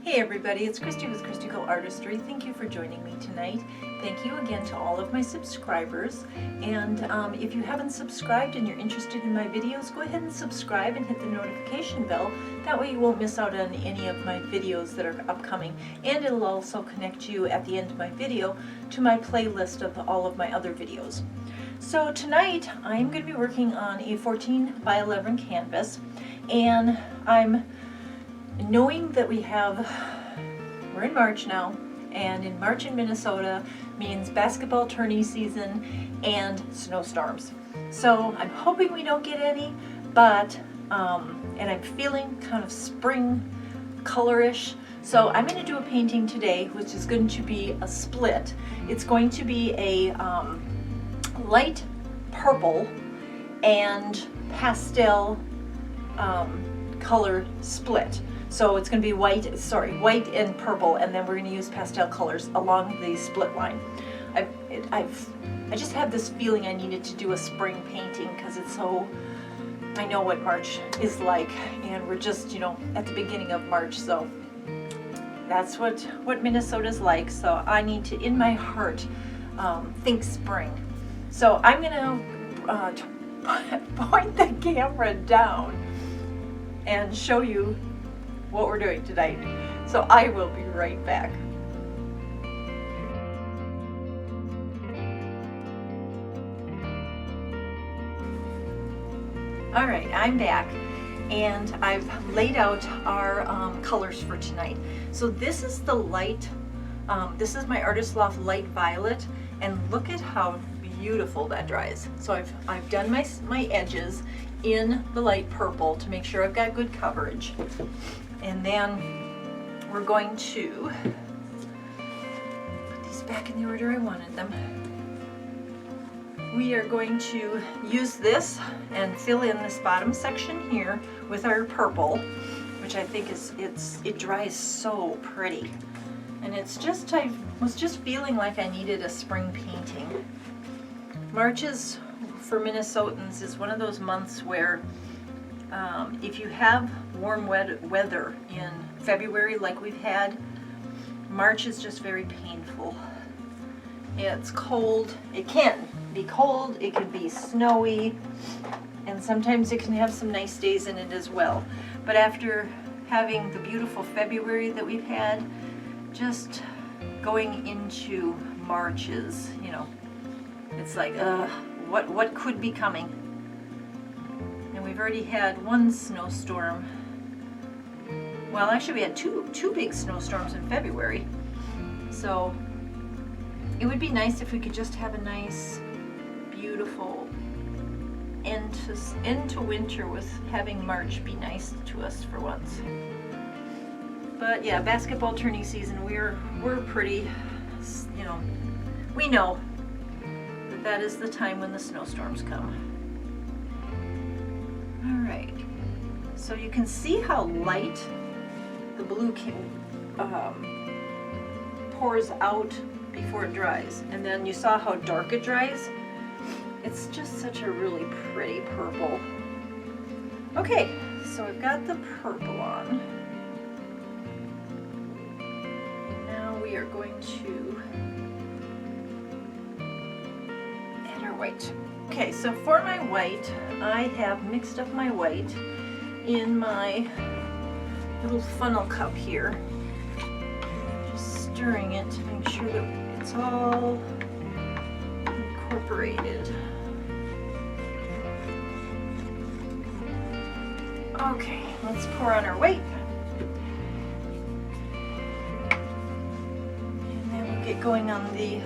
Hey everybody, it's Christy with Christy Artistry. Thank you for joining me tonight. Thank you again to all of my subscribers. And if you haven't subscribed and you're interested in my videos, go ahead and subscribe and hit the notification bell. That way you won't miss out on any of my videos that are upcoming. And it'll also connect you at the end of my video to my playlist of all of my other videos. So tonight I'm going to be working on a 14 by 11 canvas, and I'm knowing that we're in March now, and in March in Minnesota means basketball tourney season and snowstorms. So I'm hoping we don't get any, but and I'm feeling kind of spring colorish. So I'm going to do a painting today, which is going to be a split. It's going to be a light purple and pastel color split. So it's going to be white and purple, and then we're going to use pastel colors along the split line. I just have this feeling I needed to do a spring painting because I know what March is like, and we're just, at the beginning of March, so that's what Minnesota's like. So I need to, in my heart, think spring. So I'm going to point the camera down and show you what we're doing tonight. So I will be right back. All right, I'm back, and I've laid out our colors for tonight. So this is the light, this is my Artist Loft Light Violet, and look at how beautiful that dries. So I've done my edges in the light purple to make sure I've got good coverage. And then we're going to put these back in the order I wanted them. We are going to use this and fill in this bottom section here with our purple, which I think it dries so pretty. And it's just, I was just feeling like I needed a spring painting. March is, for Minnesotans, is one of those months where if you have warm weather in February like we've had, March is just very painful. It's cold. It can be cold, it can be snowy, and sometimes it can have some nice days in it as well. But after having the beautiful February that we've had, just going into March is, it's like, what could be coming? And we've already had one snowstorm. Well, actually we had two big snowstorms in February. So it would be nice if we could just have a nice, beautiful end to winter with having March be nice to us for once. But yeah, basketball tourney season, we're pretty, we know that is the time when the snowstorms come. All right, so you can see how light the blue pours out before it dries, and then you saw how dark it dries. It's just such a really pretty purple. Okay, so I've got the purple on. And now we are going to add our white. Okay, so for my white, I have mixed up my white in my little funnel cup here. Just stirring it to make sure that it's all incorporated. Okay, let's pour on our white. And then we'll get going on the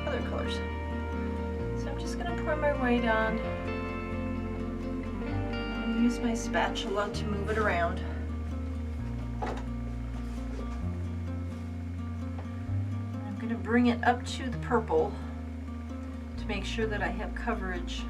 other colors. So I'm just going to pour my white on and use my spatula to move it around. I'm going to bring it up to the purple to make sure that I have coverage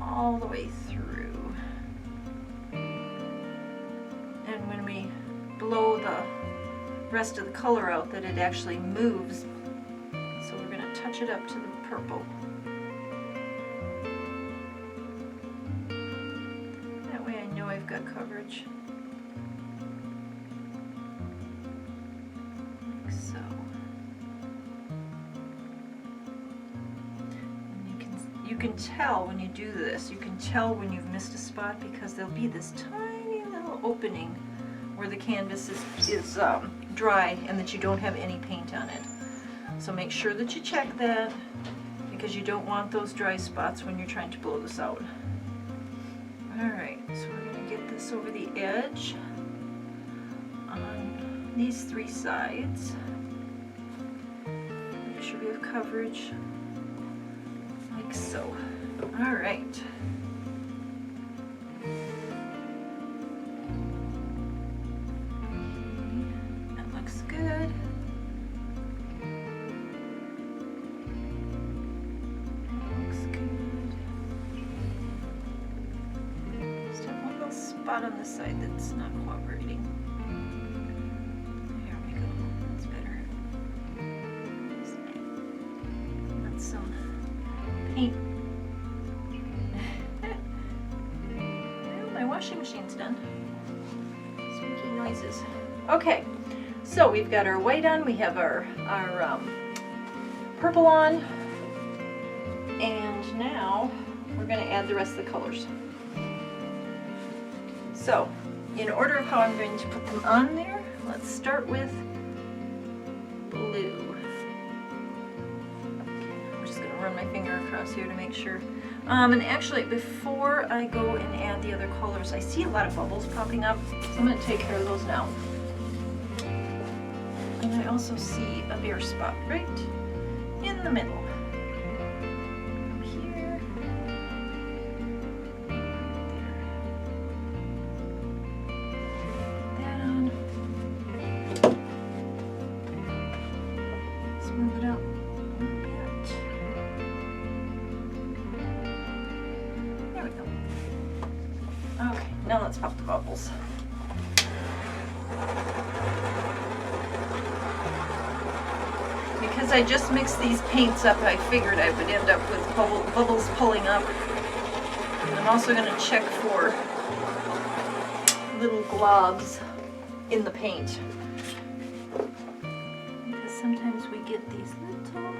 all the way through. And when we blow the rest of the color out, that it actually moves. So we're going to touch it up to the purple. That way I know I've got coverage. can tell when you do this, you can tell when you've missed a spot because there'll be this tiny little opening where the canvas is dry and that you don't have any paint on it. So make sure that you check that because you don't want those dry spots when you're trying to blow this out. Alright, so we're going to get this over the edge on these 3 sides. Make sure we have coverage like so. Alright. That looks good. Spot on the side that's not cooperating. There we go. That's better. That's some paint. Well, my washing machine's done. Squeaky noises. Okay, so we've got our white on. We have our purple on, and now we're going to add the rest of the colors. So, in order of how I'm going to put them on there, let's start with blue. Okay, I'm just going to run my finger across here to make sure. And actually, before I go and add the other colors, I see a lot of bubbles popping up, so I'm going to take care of those now. And I also see a bare spot right in the middle. Now let's pop the bubbles. Because I just mixed these paints up, I figured I would end up with bubbles pulling up. I'm also going to check for little globs in the paint. Because sometimes we get these little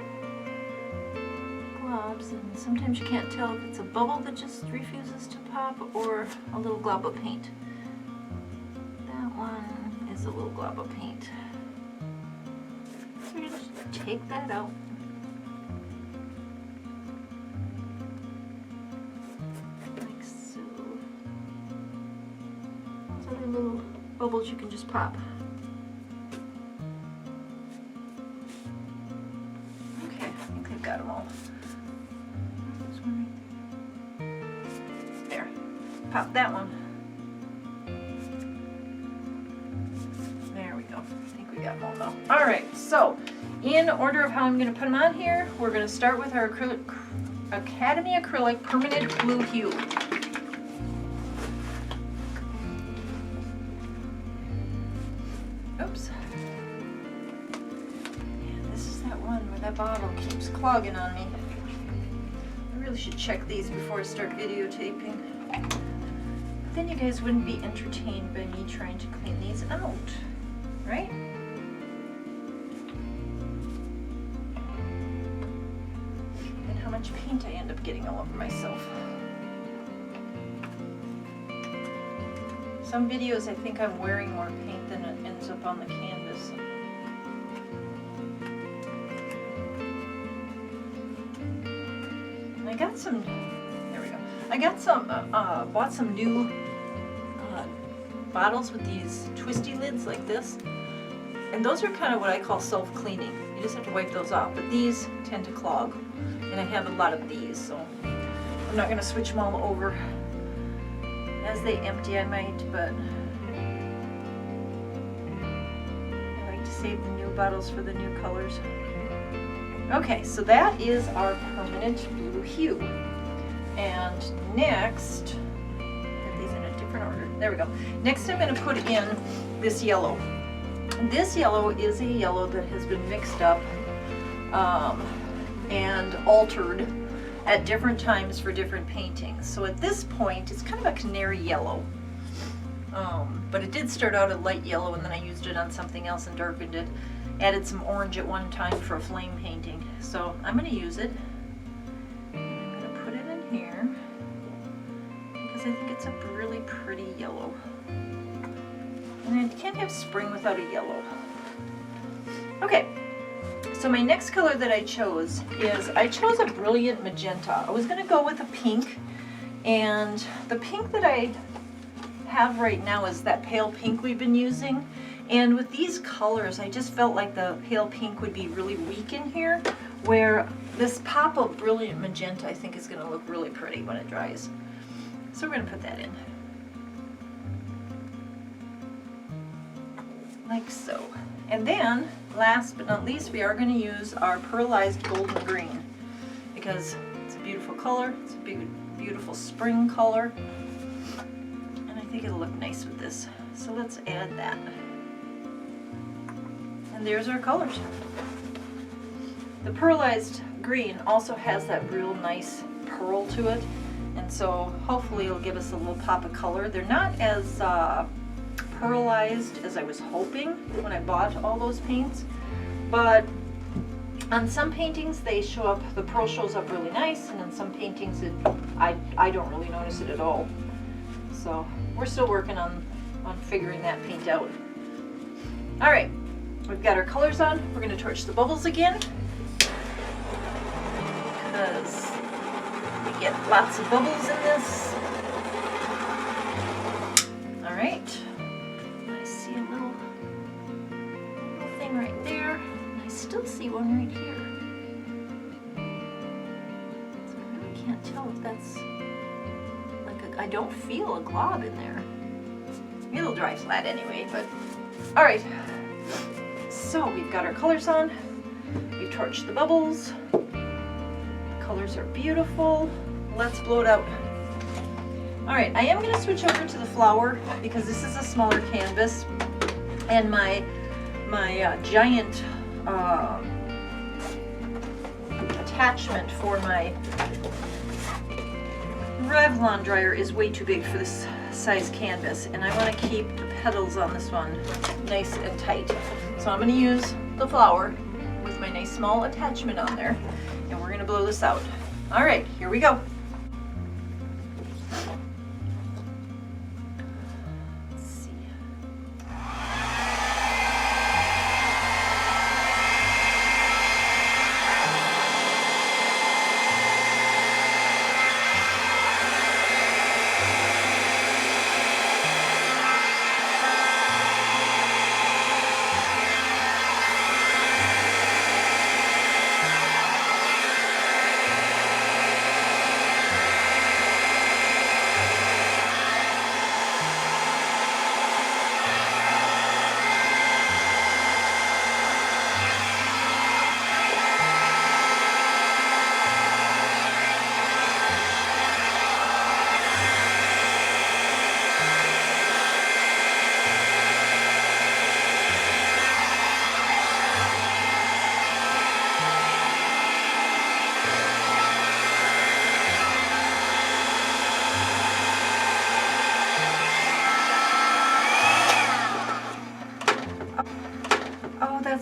globs, and sometimes you can't tell if it's a bubble that just refuses to pop or a little glob of paint. That one is a little glob of paint. So you just take that out. Like so. Those other little bubbles you can just pop. Okay, I think I've got them all. There. Pop that one. There we go. I think we got them all now. Alright, so in order of how I'm going to put them on here, we're going to start with our Academy Acrylic Permanent Blue Hue. Oops. Yeah, this is that one where that bottle keeps clogging on me. I really should check these before I start videotaping. Then you guys wouldn't be entertained by me trying to clean these out, right? And how much paint I end up getting all over myself. Some videos I think I'm wearing more paint than it ends up on the canvas. And I got some, there we go. I got some, bought some new bottles with these twisty lids like this. And those are kind of what I call self-cleaning. You just have to wipe those off. But these tend to clog. And I have a lot of these, so I'm not going to switch them all over. As they empty, I might, but I like to save the new bottles for the new colors. Okay, so that is our permanent blue hue. And next, put these in a different order. There we go. Next I'm going to put in this yellow. This yellow is a yellow that has been mixed up and altered at different times for different paintings. So at this point, it's kind of a canary yellow. But it did start out a light yellow, and then I used it on something else and darkened it. Added some orange at one time for a flame painting. So I'm going to use it. I'm going to put it here because I think it's a really pretty yellow. And I can't have spring without a yellow. Okay, so my next color that I chose is, I chose a brilliant magenta. I was gonna go with a pink, and the pink that I have right now is that pale pink we've been using. And with these colors, I just felt like the pale pink would be really weak in here, where this pop of brilliant magenta I think is gonna look really pretty when it dries. So we're gonna put that in. Like so. And then, last but not least, we are going to use our Pearlized golden green because it's a beautiful color. It's a beautiful spring color, and I think it'll look nice with this. So let's add that. And there's our colors. The Pearlized green also has that real nice pearl to it, and so hopefully it'll give us a little pop of color. They're not as pearlized as I was hoping when I bought all those paints, but on some paintings they show up, the pearl shows up really nice, and in some paintings I don't really notice it at all. So we're still working on figuring that paint out. All right, we've got our colors on. We're going to torch the bubbles again because we get lots of bubbles in this. All right. A little thing right there, and I still see one right here. So I really can't tell if that's like I don't feel a glob in there. It'll dry flat anyway, but all right. So we've got our colors on. We've torched the bubbles. The colors are beautiful. Let's blow it out. All right, I am going to switch over to the flower because this is a smaller canvas, and my giant attachment for my Revlon dryer is way too big for this size canvas, and I want to keep the petals on this one nice and tight. So I'm going to use the flower with my nice small attachment on there, and we're going to blow this out. All right, here we go.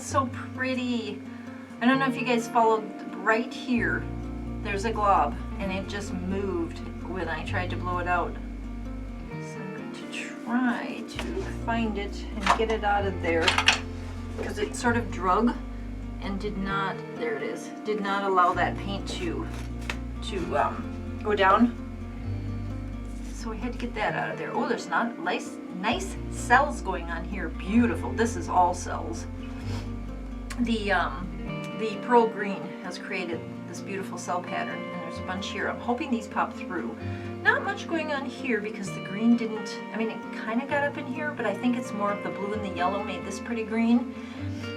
So pretty. I don't know if you guys followed right here. There's a glob, and it just moved when I tried to blow it out. So I'm going to try to find it and get it out of there because it sort of drug and did not. There it is. Did not allow that paint to go down. So we had to get that out of there. Oh, there's not nice cells going on here. Beautiful. This is all cells. The pearl green has created this beautiful cell pattern, and there's a bunch here. I'm hoping these pop through. Not much going on here because the green didn't, I mean, it kind of got up in here, but I think it's more of the blue and the yellow made this pretty green.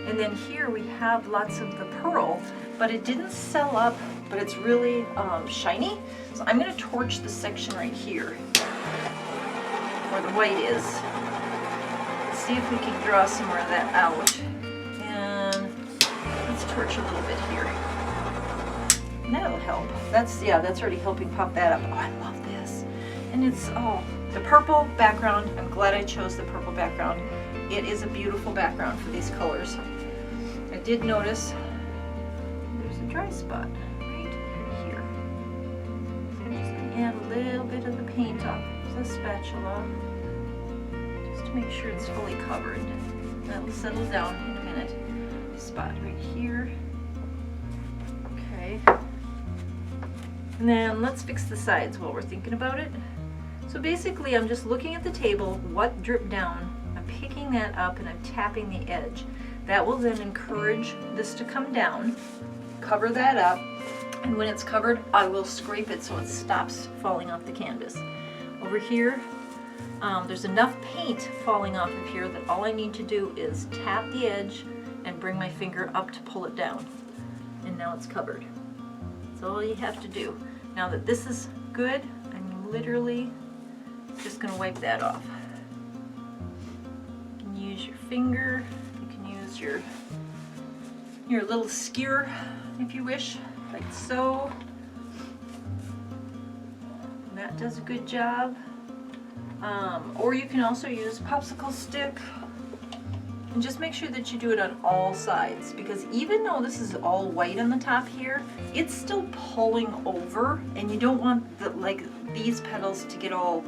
And then here we have lots of the pearl, but it didn't cell up, but it's really shiny. So I'm going to torch the section right here where the white is. Let's see if we can draw some more of that out. Torch a little bit here. And that'll help. That's already helping pop that up. Oh, I love this. And it's, oh, the purple background. I'm glad I chose the purple background. It is a beautiful background for these colors. I did notice there's a dry spot right here. So I'm just add a little bit of the paint up with a spatula just to make sure it's fully covered. That'll settle down in a minute. Spot right here. Okay. And then let's fix the sides while we're thinking about it. So basically I'm just looking at the table, what dripped down, I'm picking that up and I'm tapping the edge. That will then encourage this to come down, cover that up, and when it's covered I will scrape it so it stops falling off the canvas. Over here there's enough paint falling off of here that all I need to do is tap the edge and bring my finger up to pull it down. And now it's covered. That's all you have to do. Now that this is good, I'm literally just going to wipe that off. You can use your finger, you can use your little skewer if you wish, like so. And that does a good job. Or you can also use a popsicle stick. And just make sure that you do it on all sides, because even though this is all white on the top here, it's still pulling over, and you don't want these petals to get all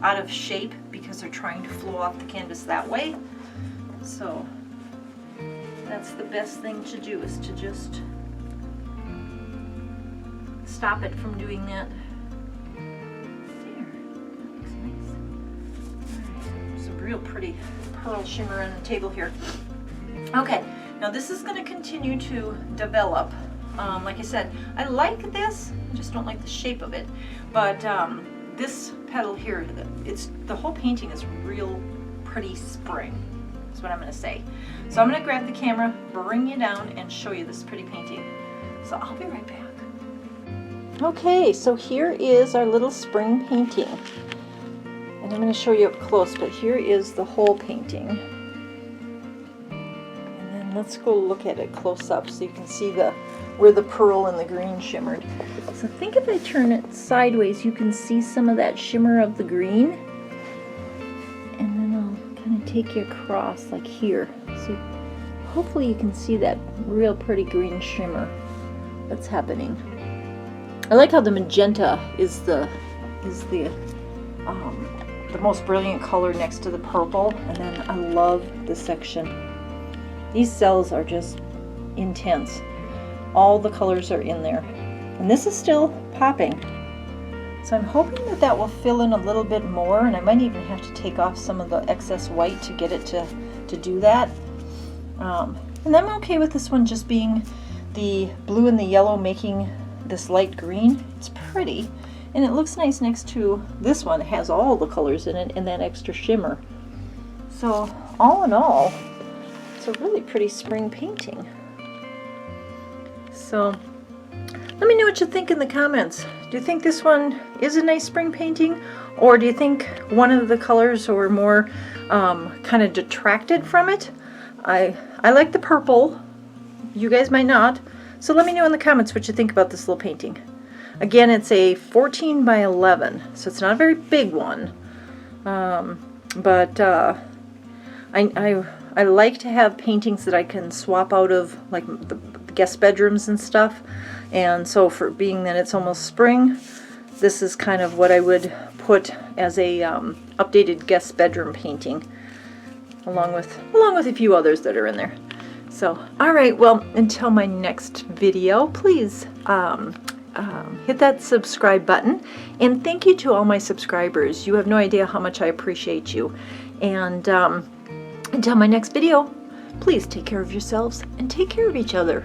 out of shape because they're trying to flow off the canvas that way. So that's the best thing to do, is to just stop it from doing that. There, that looks nice. All right, some real pretty pearl shimmer on the table here. Okay, now this is going to continue to develop. Like I said, I like this, I just don't like the shape of it. But this petal here, the whole painting is real pretty spring. That's what I'm going to say. So I'm going to grab the camera, bring you down, and show you this pretty painting. So I'll be right back. Okay, so here is our little spring painting. And I'm going to show you up close, but here is the whole painting. And then let's go look at it close up so you can see where the pearl and the green shimmered. So I think if I turn it sideways, you can see some of that shimmer of the green. And then I'll kind of take you across like here. So hopefully you can see that real pretty green shimmer that's happening. I like how the magenta is the most brilliant color next to the purple, and then I love this section. These cells are just intense. All the colors are in there, and this is still popping. So I'm hoping that that will fill in a little bit more, and I might even have to take off some of the excess white to get it to do that. And I'm okay with this one just being the blue and the yellow making this light green. It's pretty. And it looks nice next to this one. It has all the colors in it and that extra shimmer. So all in all, it's a really pretty spring painting. So let me know what you think in the comments. Do you think this one is a nice spring painting? Or do you think one of the colors were more kind of detracted from it? I like the purple. You guys might not. So let me know in the comments what you think about this little painting. Again, it's a 14 by 11, so it's not a very big one. But I like to have paintings that I can swap out of, like the guest bedrooms and stuff. And so for being that it's almost spring, this is kind of what I would put as a updated guest bedroom painting, along with a few others that are in there. So, all right, well, until my next video, please hit that subscribe button, and thank you to all my subscribers. You have no idea how much I appreciate you. And until my next video, please take care of yourselves and take care of each other.